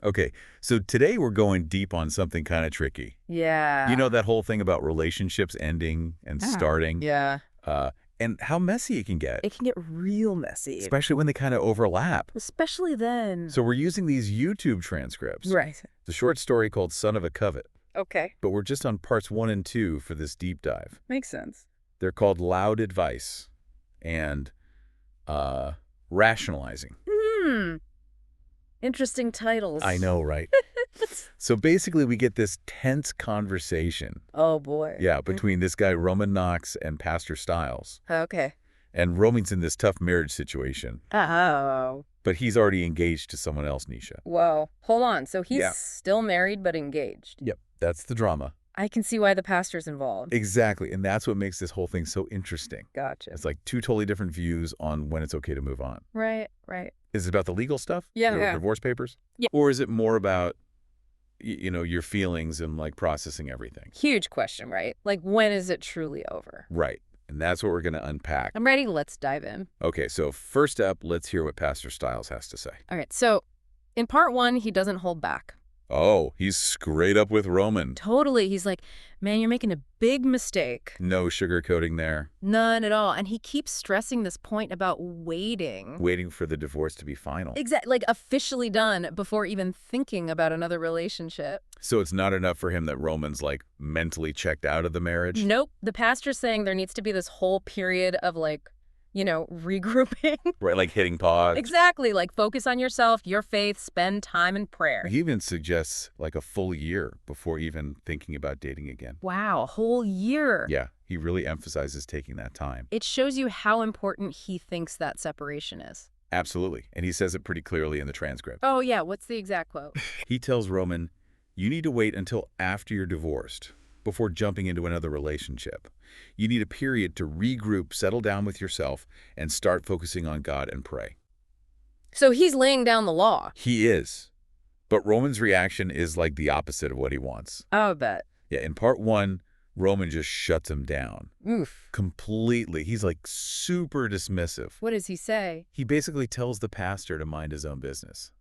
Okay, so today we're going deep on something kind of tricky. You Yeah. know that whole thing about relationships ending and starting, Yeah. uh, and how messy it can get, It can get real messy, especially when they kind of overlap. especially then. So we're using these YouTube transcripts. Right. The short story called Son of a Covet, Okay. but we're just on parts 1 and 2 for this deep dive. Makes sense. They're called Loud Advice and uh, Rationalizing. Hmm. Interesting titles. I know, right? So basically we get this tense conversation, Oh, boy. yeah, between this guy Roman Knox and Pastor Stiles. Okay. And Roman's in this tough marriage situation, Oh. but he's already engaged to someone else, Nisha. Whoa. Hold on. So he's Yeah. still married but engaged. Yep, that's the drama. I can see why the pastor's involved. Exactly, and that's what makes this whole thing so interesting. Gotcha. It's like two totally different views on when it's okay to move on. Right, right. Is it about the legal stuff? Yeah, Your yeah. divorce papers? Yeah. Or is it more about, your feelings and, like, processing everything? Huge question, right? Like, when is it truly over? Right, and that's what we're going to unpack. I'm ready. Let's dive in. Okay, so first up, let's hear what Pastor Stiles has to say. All right. So in part 1, he doesn't hold back. Oh, he's straight up with Roman. Totally. He's like, man, you're making a big mistake. No sugarcoating there. None at all. And he keeps stressing this point about waiting. Waiting for the divorce to be final. Exactly. Like officially done before even thinking about another relationship. So it's not enough for him that Roman's, like, mentally checked out of the marriage? Nope. The pastor's saying there needs to be this whole period of like, regrouping. Right, like hitting pause? Exactly. Like focus on yourself, your faith, spend time in prayer. He even suggests, like, a full year before even thinking about dating again. Wow. A whole year. Yeah, he really emphasizes taking that time. It shows you how important he thinks that separation is. Absolutely, and he says it pretty clearly in the transcript. Oh, yeah. What's the exact quote? He tells Roman, you need to wait until after you're divorced before jumping into another relationship. You need a period to regroup, settle down with yourself, and start focusing on God and pray. So he's laying down the law. He is. But Roman's reaction is like the opposite of what he wants. I'll bet. Yeah, in part 1, Roman just shuts him down. Oof. Completely. He's like super dismissive. What does he say? He basically tells the pastor to mind his own business.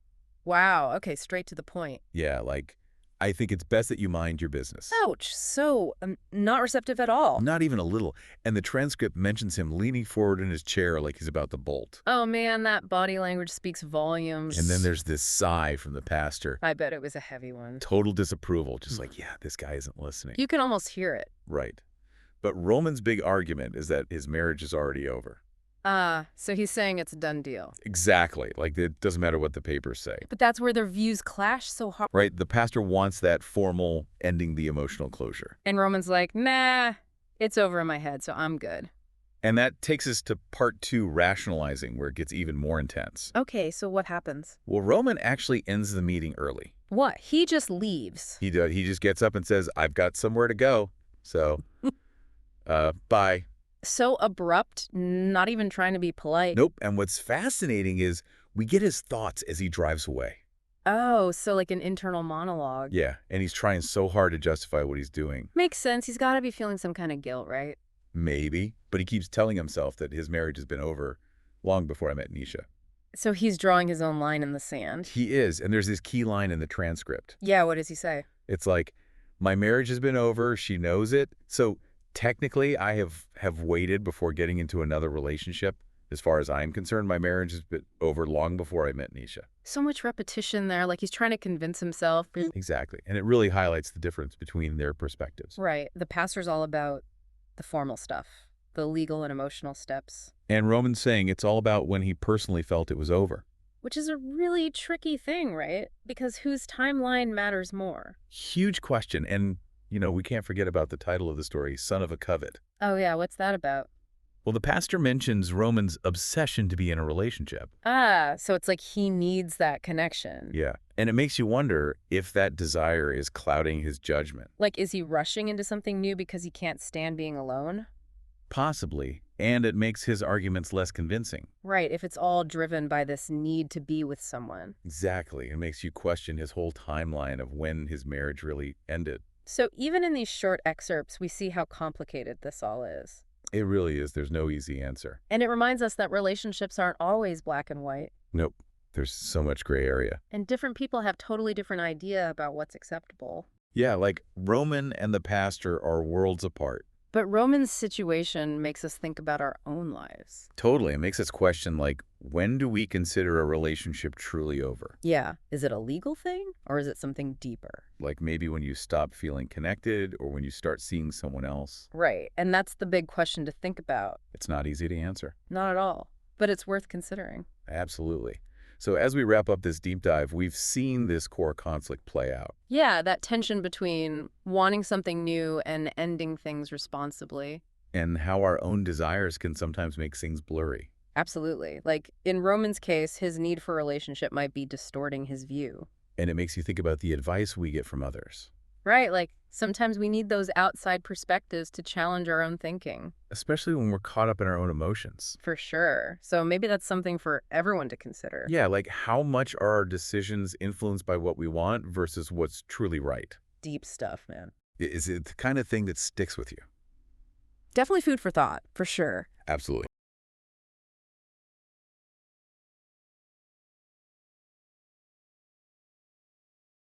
Wow. Okay, straight to the point. Yeah, like, I think it's best that you mind your business. Ouch. So, not receptive at all. Not even a little. And the transcript mentions him leaning forward in his chair like he's about to bolt. Oh, man, that body language speaks volumes. And then there's this sigh from the pastor. I bet it was a heavy one. Total disapproval. Just like, yeah, this guy isn't listening. You can almost hear it. Right. But Roman's big argument is that his marriage is already over. So he's saying it's a done deal. Exactly. Like, it doesn't matter what the papers say. But that's where their views clash so hard. Right? The pastor wants that formal ending the emotional closure. And Roman's like, nah, it's over in my head, so I'm good. And that takes us to part 2, rationalizing, where it gets even more intense. Okay, so what happens? Well, Roman actually ends the meeting early. What? He just leaves. He just gets up and says, I've got somewhere to go. So, bye. So abrupt, not even trying to be polite. Nope. And what's fascinating is we get his thoughts as he drives away. Oh, so like an internal monologue. Yeah, and he's trying so hard to justify what he's doing. Makes sense. He's got to be feeling some kind of guilt, right? Maybe, but he keeps telling himself that his marriage has been over long before I met Nisha. So he's drawing his own line in the sand. He is, and there's this key line in the transcript. Yeah, what does he say? It's like, my marriage has been over, she knows it, so technically I have waited before getting into another relationship. As far as I'm concerned, my marriage has been over long before I met Nisha. So much repetition there, like he's trying to convince himself. Exactly, and it really highlights the difference between their perspectives. Right. The pastor's all about the formal stuff, the legal and emotional steps. And Roman's saying it's all about when he personally felt it was over. Which is a really tricky thing, right? Because whose timeline matters more? Huge question, and, we can't forget about the title of the story, Son of a Covet. Oh yeah, what's that about? Well, the pastor mentions Roman's obsession to be in a relationship. So it's like he needs that connection. Yeah, and it makes you wonder if that desire is clouding his judgment. Like, is he rushing into something new because he can't stand being alone? Possibly, and it makes his arguments less convincing. Right, if it's all driven by this need to be with someone. Exactly, it makes you question his whole timeline of when his marriage really ended. So even in these short excerpts, we see how complicated this all is. It really is. There's no easy answer. And it reminds us that relationships aren't always black and white. Nope. There's so much gray area. And different people have totally different idea about what's acceptable. Yeah, like Roman and the pastor are worlds apart. But Roman's situation makes us think about our own lives. Totally. It makes us question, like, when do we consider a relationship truly over? Yeah. Is it a legal thing or is it something deeper? Like maybe when you stop feeling connected or when you start seeing someone else. Right. And that's the big question to think about. It's not easy to answer. Not at all. But it's worth considering. Absolutely. So as we wrap up this deep dive, we've seen this core conflict play out. Yeah, that tension between wanting something new and ending things responsibly. And how our own desires can sometimes make things blurry. Absolutely. Like in Roman's case, his need for a relationship might be distorting his view. And it makes you think about the advice we get from others. Right. Like sometimes we need those outside perspectives to challenge our own thinking. Especially when we're caught up in our own emotions. For sure. So maybe that's something for everyone to consider. Yeah, like how much are our decisions influenced by what we want versus what's truly right? Deep stuff, man. Is it the kind of thing that sticks with you? Definitely food for thought, for sure. Absolutely.